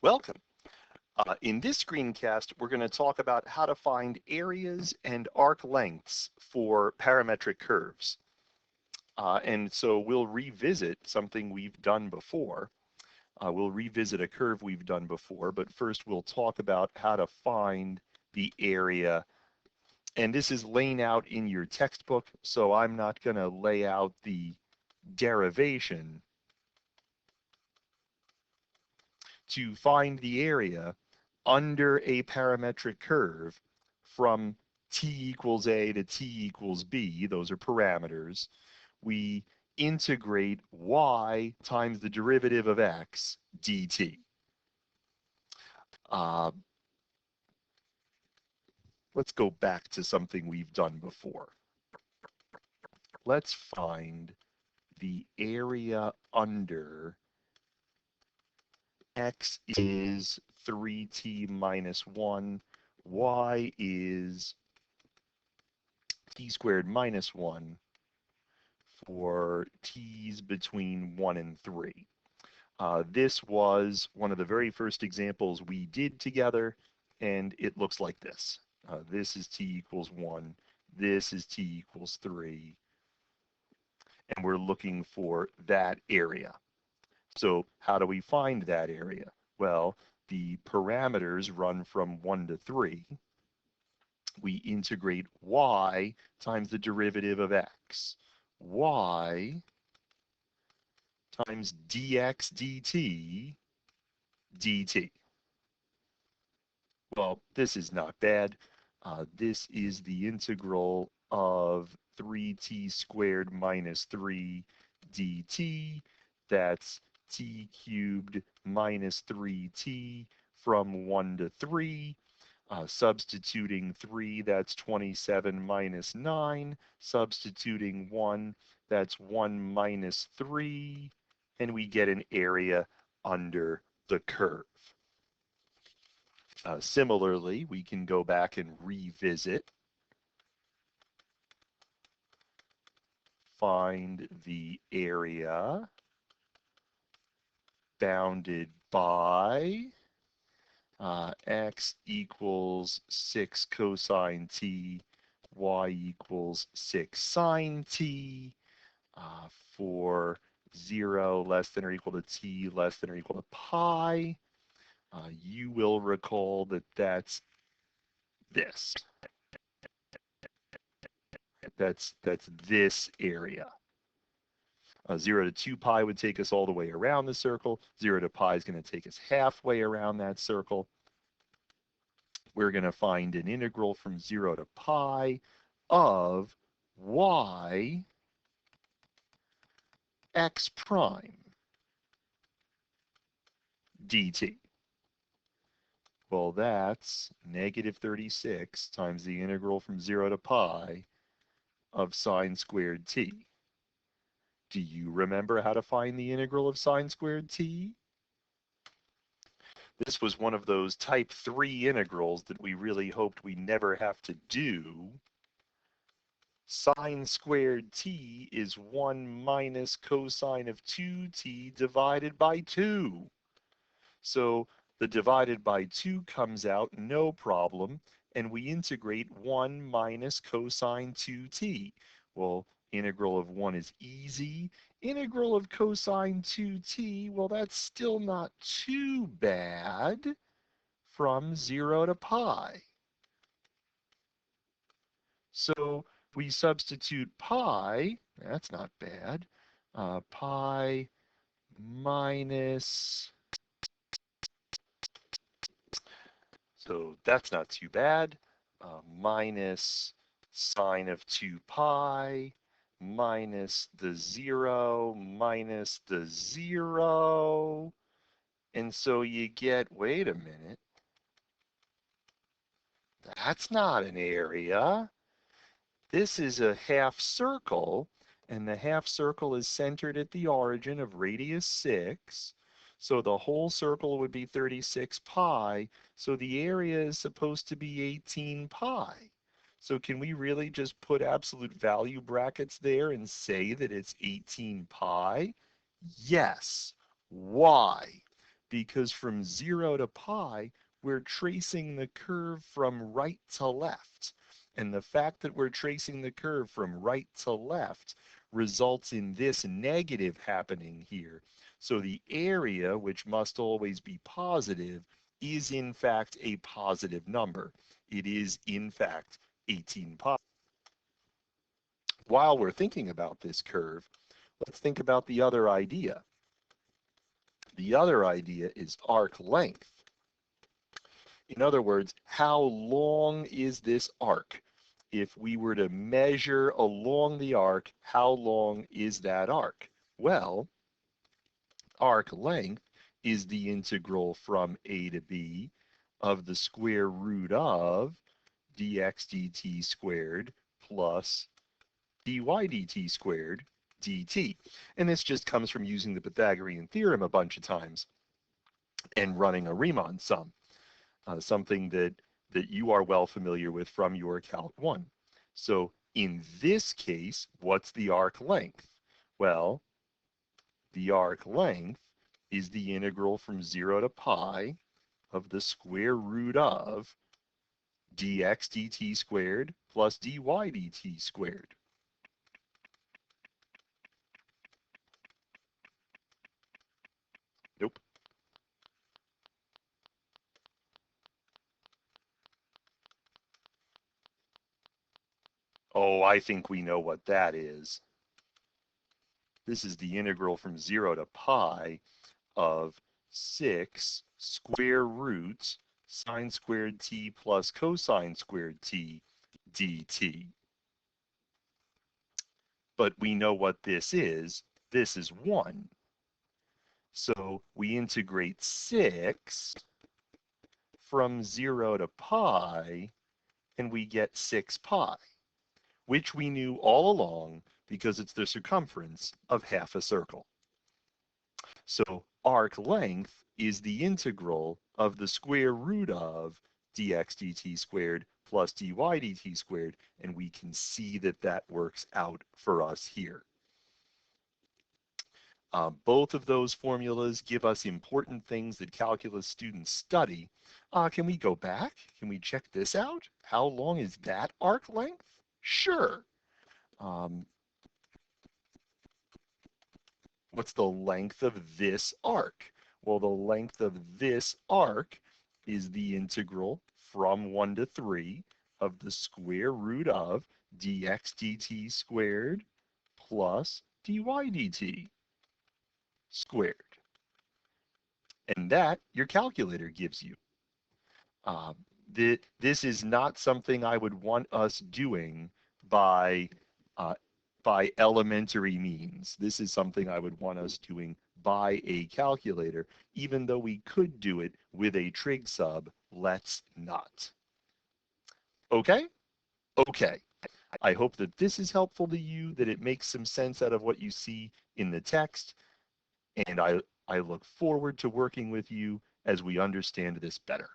Welcome. In this screencast, we're going to talk about how to find areas and arc lengths for parametric curves. And so we'll revisit something we've done before. We'll revisit a curve we've done before, but first we'll talk about how to find the area. And this is laying out in your textbook, so I'm not going to lay out the derivation to find the area under a parametric curve from t equals a to t equals b, those are parameters. We integrate y times the derivative of x dt. Let's go back to something we've done before. Let's find the area under x is 3t minus 1, y is t squared minus 1 for t's between 1 and 3. This was one of the very first examples we did together, and it looks like this. This is t equals 1, this is t equals 3, and we're looking for that area. So how do we find that area? Well, the parameters run from 1 to 3. We integrate y times the derivative of x. Y times dx dt. Well, this is not bad. This is the integral of 3t squared minus 3 dt. That's t cubed minus 3t from 1 to 3. Substituting 3, that's 27 minus 9. Substituting 1, that's 1 minus 3. And we get an area under the curve. Similarly, we can go back and revisit, find the area bounded by x equals 6 cosine t, y equals 6 sine t, for 0 less than or equal to t less than or equal to pi. You will recall that that's this. That's this area. 0 to 2 pi would take us all the way around the circle. 0 to pi is going to take us halfway around that circle. We're going to find an integral from 0 to pi of y x prime dt. Well, that's negative 36 times the integral from 0 to pi of sine squared t. Do you remember how to find the integral of sine squared t? This was one of those type 3 integrals that we really hoped we never have to do. Sine squared t is 1 minus cosine of 2t divided by 2. So the divided by 2 comes out no problem, and we integrate 1 minus cosine 2t. Well, integral of 1 is easy. Integral of cosine 2t, well, that's still not too bad from 0 to pi. So we substitute pi, that's not bad, pi minus, so that's not too bad, minus sine of 2 pi minus the 0 minus the 0. And so you get, wait a minute, that's not an area. This is a half circle, and the half circle is centered at the origin of radius 6. So the whole circle would be 36 pi. So the area is supposed to be 18 pi. So can we really just put absolute value brackets there and say that it's 18 pi? Yes. Why? because from 0 to pi, we're tracing the curve from right to left. And the fact that we're tracing the curve from right to left results in this negative happening here. So the area, which must always be positive, is in fact a positive number. It is in fact 18 pi. While we're thinking about this curve, let's think about the other idea. The other idea is arc length. In other words, how long is this arc? If we were to measure along the arc, how long is that arc? Well, arc length is the integral from a to b of the square root of dx dt squared plus dy dt squared dt. And this just comes from using the Pythagorean theorem a bunch of times and running a Riemann sum, something that you are well familiar with from your Calc 1. So in this case, what's the arc length? Well, the arc length is the integral from 0 to pi of the square root of dx dt squared plus dy dt squared. Nope. Oh, I think we know what that is. This is the integral from 0 to pi of 6 square roots sine squared t plus cosine squared t dt. But we know what this is. This is 1. So we integrate 6 from 0 to pi, and we get 6 pi, which we knew all along because it's the circumference of half a circle. So arc length is the integral of the square root of dx dt squared plus dy dt squared, and we can see that that works out for us here. Both of those formulas give us important things that calculus students study. Can we go back? Can we check this out? How long is that arc length? Sure. What's the length of this arc? Well, the length of this arc is the integral from 1 to 3 of the square root of dx dt squared plus dy dt squared. And that your calculator gives you. This is not something I would want us doing by elementary means. This is something I would want us doing by a calculator, even though we could do it with a trig sub. Let's not. Okay? Okay. I hope that this is helpful to you, that it makes some sense out of what you see in the text, and I look forward to working with you as we understand this better.